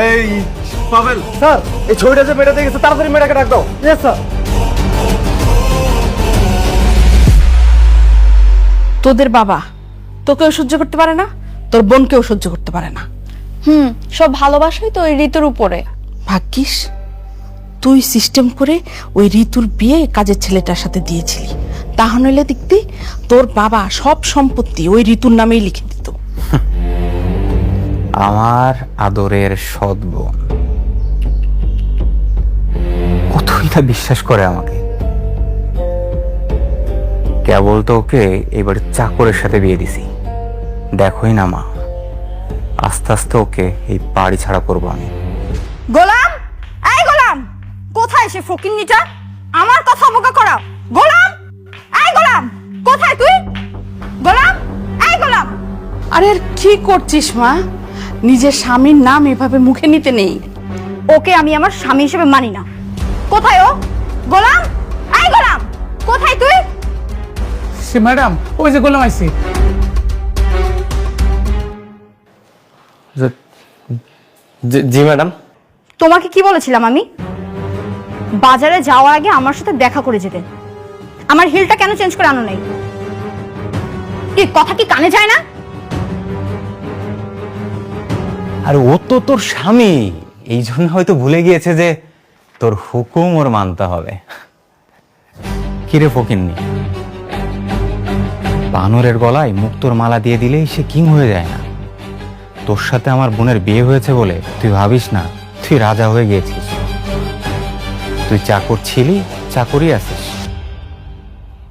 এই পাবেল, স্যার এই ছবিটা যে মেয়েটা দেখেছে তাড়াতাড়ি মেয়েটাকে ডাক দাও। Yes sir. তোদের বাবা তোকেও সহ্য করতে পারে না, তোর বোনকেও সহ্য করতে পারে না। সব ভালোবাসাই তো ওই ঋতুর উপরে। ভাগ্যিস তুই সিস্টেম করে ওই ঋতুর বিয়ে কাজের ছেলেটার সাথে দিয়েছিলি, তা নইলে দেখবি তোর বাবা সব সম্পত্তি ওই ঋতুর নামেই লিখে দিত। আমার আদরের সৎ বোন কতই না বিশ্বাস করে আমাকে। কেবল তো ওকে এবার চাকরের সাথে বিয়ে দিছি। দেখোই না মা, আস্তে আস্তে ওকে এই বাড়ি ছাড়া করবো আমি। গোলাম, এই গোলাম, কোথায় সে ফকিন্নিটা? আমার কথা অবজ্ঞা করা। গোলাম, এই গোলাম, কোথায় তুই? গোলাম, এই গোলাম। আরে আর কি করছিস মা? নিজের স্বামীর নাম এভাবে মুখে নিতে নেই। ওকে আমি আমার স্বামী হিসেবে মানি না। কোথায় ও? গোলাম, এই গোলাম, কোথায় তুই? সে ম্যাডাম, ওই যে গোলাম আইছে। জি ম্যাডাম। তোমাকে কি বলেছিলাম আমি? বাজারে যাওয়ার আগে আমার সাথে দেখা করে যেতে। আমার হিলটা কেন চেঞ্জ করে আনো নাই? কি কথা কি কানে যায় না? আর ও তো তোর স্বামী, এই জন্য হয়তো ভুলে গিয়েছে যে তোর হুকুম ওর মানতে হবে। কিরে ফকিন্নি, বানরের গলায় মুক্তোর মালা দিয়ে দিলেই সে কিং হয়ে যায় না? তোর সাথে আমার বোনের বিয়ে হয়েছে বলে তুই ভাবিস না তুই রাজা হয়ে গিয়েছিস। তুই চাকর ছিলি, চাকরই আছিস।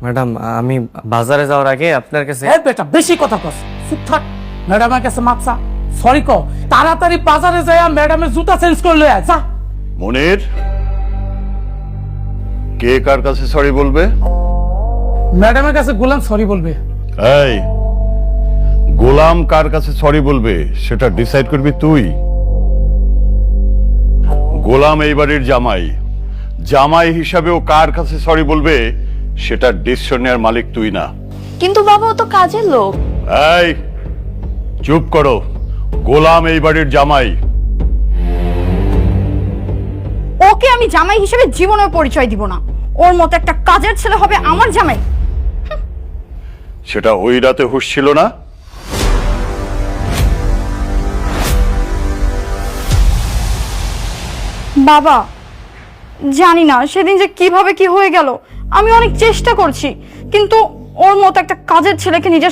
ম্যাডাম আমি বাজারে যাওয়ার আগে আপনার কাছে এই বেটা বেশি কথা কস, চুপ থাক। ম্যাডামের কাছে মাপসা, সরি ক। তাড়াতাড়ি বাজারে যায় ম্যাডামের জুতা চেঞ্জ করে লয়ে আয়, যা। মনির, কে কার কাছে সরি বলবে? ম্যাডামের কাছে গোলাম সরি বলবে। এই গোলাম কার কাছে সরি বলবে সেটা ডিসাইড করবি তুই। গোলাম এই বাড়ির জামাই, জামাই হিসাবে ও কার কাছে সরি বলবে সেটা ডিসিশন নেওয়ার মালিক তুই না। কিন্তু বাবা ও তো কাজের লোক। এই চুপ করো, গোলাম এই বাড়ির জামাই। ওকে আমি জামাই হিসেবে জীবনের পরিচয় দিব না। ওর মতো একটা কাজের ছেলে হবে আমার জামাই? সেটা ওই রাতে হুঁশ ছিল না? বাবা জানি না সেদিন যে কিভাবে কি হয়ে গেল। আমি অনেক চেষ্টা করছি, কিন্তু ওর মতো একটা কাজের ছেলেকে নিজের